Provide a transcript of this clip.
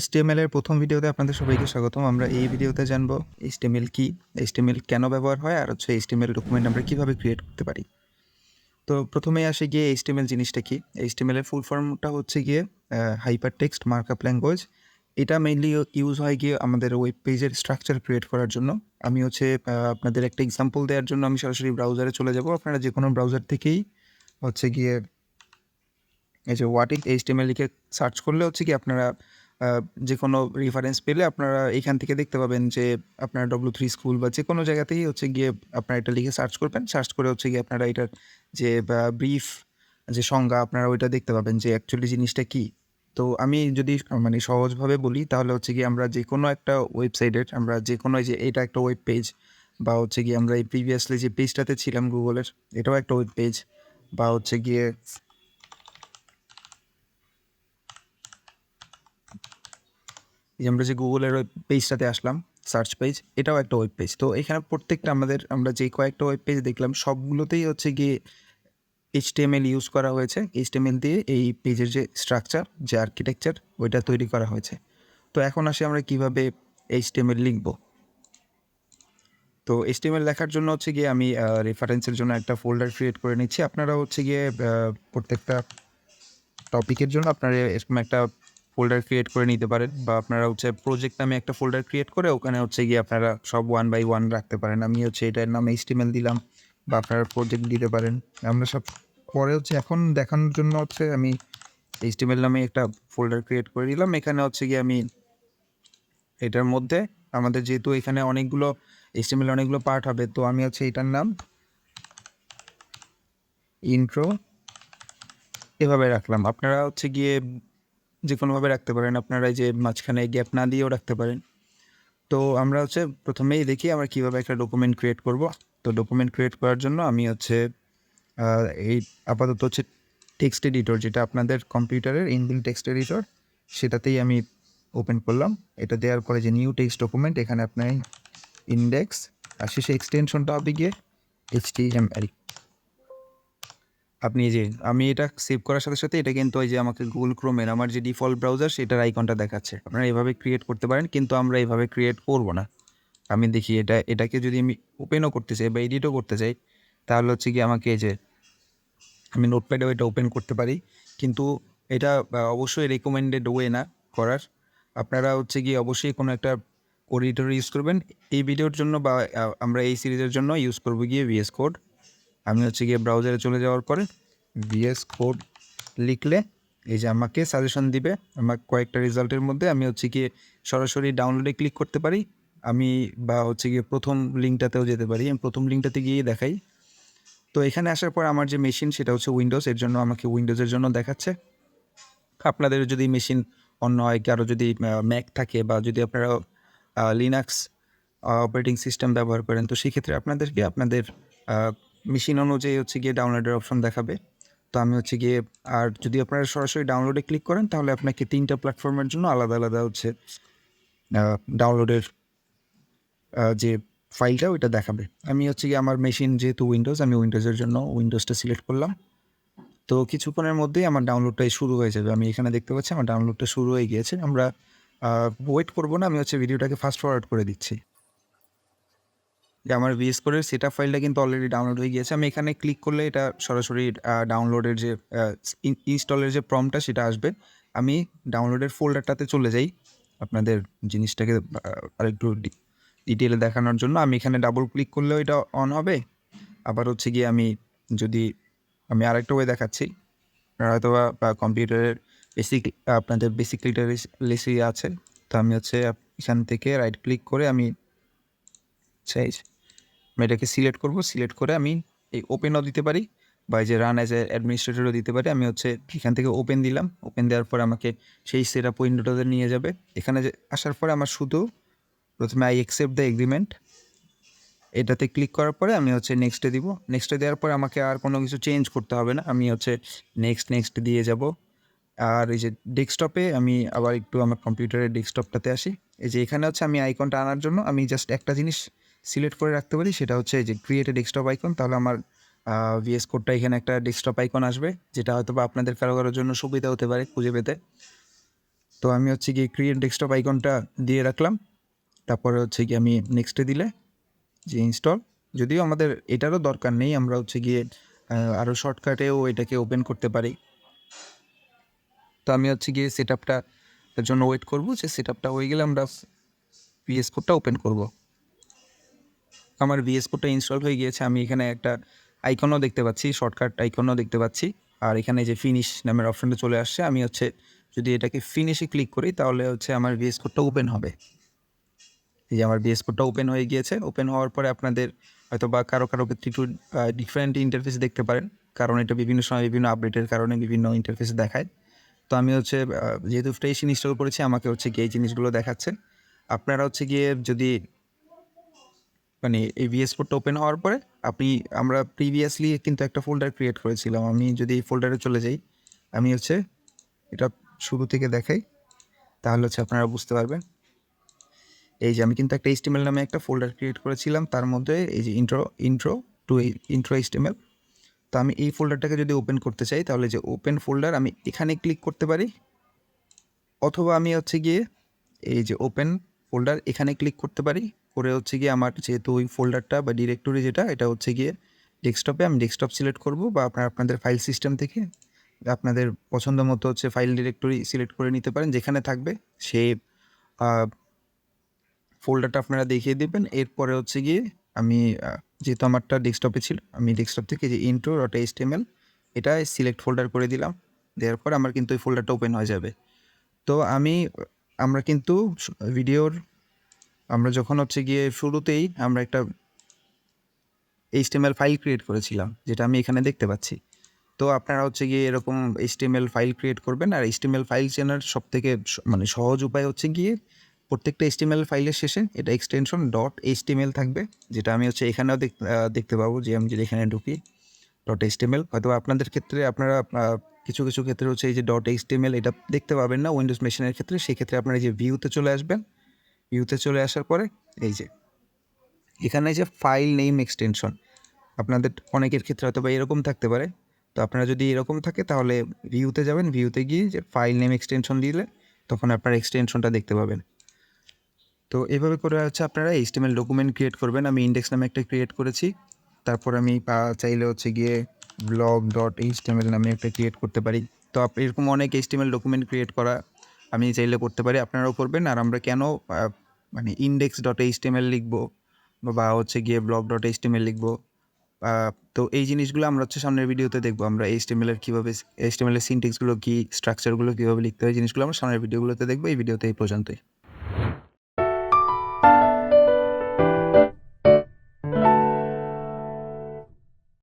HTML এর প্রথম ভিডিওতে আপনাদের সবাইকে স্বাগতম। আমরা এই ভিডিওতে জানবো HTML কি, HTML কেন ব্যবহার হয় আর HTML ডকুমেন্ট আমরা কিভাবে ক্রিয়েট করতে পারি। তো প্রথমেই আসে গিয়ে HTML জিনিসটা কি। HTML এর ফুল ফর্মটা হচ্ছে গিয়ে হাইপার টেক্সট মার্কআপ ল্যাঙ্গুয়েজ। এটা মেইনলি ইউজ হয় গিয়ে আমাদের ওয়েব পেজের স্ট্রাকচার ক্রিয়েট করার জন্য। আমি আপনাদের একটা এক্সাম্পল দেওয়ার জন্য আমি সরাসরি ব্রাউজারে চলে যাব। আপনারা যে কোনো ব্রাউজার থেকেই হচ্ছে গিয়ে এই যে হোয়াট ইজ HTML লিখে সার্চ করলে হচ্ছে কি আপনারা যে কোনো রেফারেন্স পেলে আপনারা এখান থেকে দেখতে পাবেন যে আপনারা W3 স্কুল বা যে কোনো জায়গাতেই হচ্ছে গিয়ে আপনারা এটা লিখে সার্চ করবেন। সার্চ করে হচ্ছে গিয়ে আপনারা এটার যে ব্রিফ যে সংজ্ঞা আপনারা ওইটা দেখতে পাবেন যে অ্যাকচুয়ালি জিনিসটা কী। তো আমি যদি মানে সহজভাবে বলি তাহলে হচ্ছে গিয়ে আমরা যে কোনো একটা ওয়েবসাইটের আমরা যে কোনো যে এটা একটা ওয়েব পেজ বা হচ্ছে গিয়ে আমরা এই প্রিভিয়াসলি যে পেজটাতে ছিলাম গুগলের এটাও একটা ওয়েব পেজ বা হচ্ছে গিয়ে যে আমরা যে গুগলের ওয়েব পেজটাতে আসলাম সার্চ পেজ এটাও একটা ওয়েব পেজ। তো এখানে প্রত্যেকটা আমরা যে কয়েকটা ওয়েব পেজ দেখলাম সবগুলোতেই হচ্ছে গিয়ে HTML ইউজ করা হয়েছে। HTML দিয়ে এই পেজের যে স্ট্রাকচার যে আর্কিটেকচার ওইটা তৈরি করা হয়েছে। তো এখন আসি আমরা কীভাবে HTML লিখব। তো HTML লেখার জন্য হচ্ছে গিয়ে আমি রেফারেন্সের জন্য একটা ফোল্ডার ক্রিয়েট করে নিচ্ছি। আপনারা হচ্ছে গিয়ে প্রত্যেকটা টপিকের জন্য আপনারা এরকম একটা ফোল্ডার ক্রিয়েট করে নিতে পারেন বা আপনারা হচ্ছে প্রজেক্ট নামে একটা ফোল্ডার ক্রিয়েট করে ওখানে হচ্ছে গিয়ে আপনারা সব 1 বাই 1 রাখতে পারেন। আমি হচ্ছে এটার নাম HTML দিলাম বা আপনারা প্রজেক্ট দিতে পারেন। আমরা সব পরে হচ্ছে এখন দেখানোর জন্য হচ্ছে আমি HTML নামে একটা ফোল্ডার ক্রিয়েট করে দিলাম। এখানে হচ্ছে গিয়ে আমি এটার মধ্যে আমাদের যেহেতু এখানে অনেকগুলো HTML অনেকগুলো পার্ট হবে তো আমি হচ্ছে এটার নাম ইন্ট্রো এভাবে রাখলাম। আপনারা হচ্ছে গিয়ে যে কোনোভাবে রাখতে পারেন। আপনারা এই যে মাঝখানে গ্যাপ না দিয়েও রাখতে পারেন। তো আমরা হচ্ছে প্রথমেই দেখি আমরা কীভাবে একটা ডকুমেন্ট ক্রিয়েট করব। তো ডকুমেন্ট ক্রিয়েট করার জন্য আমি হচ্ছে এই আপাতত হচ্ছে টেক্সট এডিটর যেটা আপনাদের কম্পিউটারের ইনবিল্ট টেক্সট এডিটর সেটাতেই আমি ওপেন করলাম। এটা দেওয়ার পরে যে নিউ টেক্সট ডকুমেন্ট এখানে আপনার ইন্ডেক্স আর শেষে এক্সটেনশনটা হবে গিয়ে HTML। আপনি যে আমি এটা সেভ করার সাথে সাথে এটা কিন্তু ওই যে আমাকে গুগল ক্রোমের আমার যে ডিফল্ট ব্রাউজার সেটার আইকনটা দেখাচ্ছে। আপনারা এভাবে ক্রিয়েট করতে পারেন কিন্তু আমরা এভাবে ক্রিয়েট করব না। আমি দেখি এটাকে যদি আমি ওপেনও করতে চাই বা এডিটও করতে চাই তাহলে হচ্ছে কি আমাকে এই যে আমি নোটপ্যাডেও এটা ওপেন করতে পারি কিন্তু এটা অবশ্যই রেকমেন্ডেড ওয়ে না করার। আপনারা হচ্ছে গিয়ে অবশ্যই কোনো একটা কোড এডিটর ইউজ করবেন। এই ভিডিওর জন্য বা আমরা এই সিরিজের জন্য ইউজ করবো গিয়ে VS কোড। আমি হচ্ছে গিয়ে ব্রাউজারে চলে যাওয়ার পরে VS কোড লিখলে এই যে আমাকে সাজেশন দিবে আমার কয়েকটা রেজাল্টের মধ্যে। আমি হচ্ছে গিয়ে সরাসরি ডাউনলোডে ক্লিক করতে পারি আমি বা হচ্ছে গিয়ে প্রথম লিঙ্কটাতেও যেতে পারি। আমি প্রথম লিঙ্কটাতে গিয়ে দেখাই। তো এখানে আসার পর আমার যে মেশিন সেটা হচ্ছে উইন্ডোজ, এর জন্য আমাকে উইন্ডোজের জন্য দেখাচ্ছে। আপনাদের যদি মেশিন অন্য হয় কারো যদি ম্যাক থাকে বা যদি আপনারা লিনাক্স অপারেটিং সিস্টেম ব্যবহার করেন তো সেক্ষেত্রে আপনাদেরকে আপনাদের মেশিন অনুযায়ী হচ্ছে গিয়ে ডাউনলোডের অপশন দেখাবে। তো আমি হচ্ছে গিয়ে আর যদি আপনারা সরাসরি ডাউনলোডে ক্লিক করেন তাহলে আপনাকে 3টা প্ল্যাটফর্মের জন্য আলাদা আলাদা হচ্ছে ডাউনলোডের যে ফাইলটা ওইটা দেখাবে। আমি হচ্ছে গিয়ে আমার মেশিন যেহেতু উইন্ডোজ আমি উইন্ডোজের জন্য উইন্ডোজটা সিলেক্ট করলাম। তো কিছুক্ষণের মধ্যেই আমার ডাউনলোডটাই শুরু হয়ে যাবে। আমি এখানে দেখতে পাচ্ছি আমার ডাউনলোডটা শুরু হয়ে গিয়েছে। আমরা ওয়েট করব না, আমি হচ্ছে ভিডিওটাকে ফাস্ট ফরওয়ার্ড করে দিচ্ছি। যে আমার VS কোডের সেটআপ ফাইলটা কিন্তু অলরেডি ডাউনলোড হয়ে গিয়েছে। আমি এখানে ক্লিক করলে এটা সরাসরি ডাউনলোডের যে ইনস্টলের যে প্রম্পটটা সেটা আসবে। আমি ডাউনলোডের ফোল্ডারটাতে চলে যাই। আপনাদের জিনিসটাকে আরেকটু ডিটেইলে দেখানোর জন্য আমি এখানে ডাবল ক্লিক করলেও এটা অন হবে। আবার হচ্ছে গিয়ে আমি আরেকটা ওয়ে দেখাচ্ছি। আপনারা হয়তোবা কম্পিউটারের আপনাদের বেসিক লিটারেসি আছে। তো আমি হচ্ছে এখান থেকে রাইট ক্লিক করে আমি এটাকে সিলেক্ট করব। সিলেক্ট করে আমি এই ওপেনও দিতে পারি বা এই যে রান অ্যাজ এ অ্যাডমিনিস্ট্রেটরও দিতে পারি। আমি হচ্ছে এখান থেকে ওপেন দিলাম। ওপেন দেওয়ার পর আমাকে সেই সেটআপ উইন্ডোটাতে নিয়ে যাবে। এখানে আসার পরে আমার শুধু প্রথমে আই অ্যাকসেপ্ট দ্য এগ্রিমেন্ট এটাতে ক্লিক করার পরে আমি হচ্ছে নেক্সটে দিব। নেক্সটে দেওয়ার পরে আমাকে আর কোনো কিছু চেঞ্জ করতে হবে না। আমি হচ্ছে নেক্সট দিয়ে যাব। আর এই যে ডেস্কটপে আমি আবার একটু আমার কম্পিউটারের ডেস্কটপটাতে আসি। এই যে এখানে হচ্ছে আমি আইকনটা আনার জন্য আমি জাস্ট একটা জিনিস সিলেক্ট করে রাখতে পারি, সেটা হচ্ছে এই যে ক্রিয়েট এ ডেস্কটপ আইকন। তাহলে আমার VS কোডটা এখানে একটা ডেস্কটপ আইকন আসবে যেটা হয়তো বা আপনাদের কারো জন্য সুবিধা হতে পারে খুঁজে পেতে। তো আমি হচ্ছে গিয়ে ক্রিয়েট ডেস্কটপ আইকনটা দিয়ে রাখলাম। তারপরে হচ্ছে গিয়ে আমি নেক্সটে দিলে যে ইনস্টল, যদিও আমাদের এটারও দরকার নেই, আমরা হচ্ছে গিয়ে আরও শর্টকাটেও এটাকে ওপেন করতে পারি। তো আমি হচ্ছে গিয়ে সেট আপটার জন্য ওয়েট করবো, যে সেট আপটা হয়ে গেলে আমরা ভিএস কোডটা ওপেন করব। আমার ভিএস কোডটা ইনস্টল হয়ে গিয়েছে, আমি এখানে একটা আইকনও দেখতে পাচ্ছি, শর্টকাট আইকনও দেখতে পাচ্ছি, আর এখানে যে ফিনিশ নামের অপশনটা চলে আসছে। আমি হচ্ছে যদি এটাকে ফিনিশে ক্লিক করি তাহলে হচ্ছে আমার ভিএস কোডটা ওপেন হবে। এই যে আমার ভিএস কোডটা ওপেন হয়ে গিয়েছে। ওপেন হওয়ার পরে আপনাদের হয়তো বা কারো ক্ষেত্রে একটু ডিফারেন্ট ইন্টারফেস দেখতে পারেন, কারণ এটা বিভিন্ন সময় বিভিন্ন আপডেটের কারণে বিভিন্ন ইন্টারফেস দেখায়। তো আমি হচ্ছে যেহেতু ফ্রেশ ইনস্টল করেছি, আমাকে হচ্ছে গিয়ে এই জিনিসগুলো দেখাচ্ছে। আপনারা হচ্ছে গিয়ে যদি মানে এই ভিএস কোডটা ওপেন হওয়ার পরে আমরা প্রিভিয়াসলি কিন্তু একটা ফোল্ডার ক্রিয়েট করেছিলাম। আমি যদি এই ফোল্ডারে চলে যাই, আমি হচ্ছে এটা শুরু থেকে দেখাই, তাহলে হচ্ছে আপনারা বুঝতে পারবেন। এই যে আমি কিন্তু একটা HTML নামে একটা ফোল্ডার ক্রিয়েট করেছিলাম, তার মধ্যে এই যে ইন্ট্রো HTML। তো আমি এই ফোল্ডারটাকে যদি ওপেন করতে চাই, তাহলে যে ওপেন ফোল্ডার আমি এখানে ক্লিক করতে পারি, অথবা আমি হচ্ছে গিয়ে এই যে ওপেন ফোল্ডার এখানে ক্লিক করতে পারি। করে হচ্ছে গিয়ে আমার যেহেতু ওই ফোল্ডারটা বা ডিরেক্টরি যেটা, এটা হচ্ছে গিয়ে ডেস্কটপে, আমি ডেস্কটপ সিলেক্ট করব, বা আপনাদের ফাইল সিস্টেম থেকে আপনাদের পছন্দ মতো হচ্ছে ফাইল ডিরেক্টরি সিলেক্ট করে নিতে পারেন, যেখানে থাকবে সেই ফোল্ডারটা আপনারা দেখিয়ে দেবেন। এরপরে হচ্ছে গিয়ে আমি যেহেতু আমারটা ডেস্কটপে ছিল, আমি ডেস্কটপ থেকে যে intro.html এটা সিলেক্ট ফোল্ডার করে দিলাম। দেওয়ার পর আমার কিন্তু ওই ফোল্ডারটা ওপেন হয়ে যাবে। তো আমরা কিন্তু আমরা যখন হচ্ছে গিয়ে শুরুতেই আমরা একটা HTML ফাইল ক্রিয়েট করেছিলাম, যেটা আমি এখানে দেখতে পাচ্ছি। তো আপনারা হচ্ছে গিয়ে এরকম HTML ফাইল ক্রিয়েট করবেন। আর HTML ফাইল চেনার সবথেকে সহজ উপায় হচ্ছে গিয়ে প্রত্যেকটা HTML ফাইলের শেষে এটা এক্সটেনশন .html থাকবে, যেটা আমি হচ্ছে এখানেও দেখতে পাবো, যে আমি যদি এখানে ঢুকি .html, হয়তো আপনাদের ক্ষেত্রে আপনারা কিছু কিছু ক্ষেত্রে হচ্ছে এই যে .html এটা দেখতে পাবেন না উইন্ডোজ মেশিনের ক্ষেত্রে। সেক্ষেত্রে আপনারা এই যে ভিউতে চলে আসবেন। ভিউতে চলে আসার পরে এই যে এখানে যে ফাইল নেম এক্সটেনশন, আপনাদের অনেকের ক্ষেত্রে হয়তো বা এরকম থাকতে পারে। তো আপনারা যদি এরকম থাকে তাহলে ভিউতে যাবেন, ভিউতে গিয়ে যে ফাইল নেম এক্সটেনশন দিলে তখন আপনারা এক্সটেনশনটা দেখতে পাবেন। তো এভাবে করে হচ্ছে আপনারা HTML ডকুমেন্ট ক্রিয়েট করবেন। আমি ইন্ডেক্স নামে একটা ক্রিয়েট করেছি। তারপর আমি চাইলে হচ্ছে গিয়ে blog.html নামে একটা ক্রিয়েট করতে পারি। তো এরকম অনেক HTML ডকুমেন্ট ক্রিয়েট করা আমি চাইলে করতে পারি, আপনারাও করবেন। আর আমরা কেন index.html লিখবো বা হচ্ছে গিয়ে blog.html লিখবো, তো এই জিনিসগুলো আমরা হচ্ছে সামনের ভিডিওতে দেখবো। আমরা HTML এর কীভাবে HTML এর সিনট্যাক্সগুলো কী, স্ট্রাকচারগুলো কীভাবে লিখতে হয়, জিনিসগুলো আমরা সামনের ভিডিওগুলোতে দেখবো। এই ভিডিওতে এই পর্যন্তই।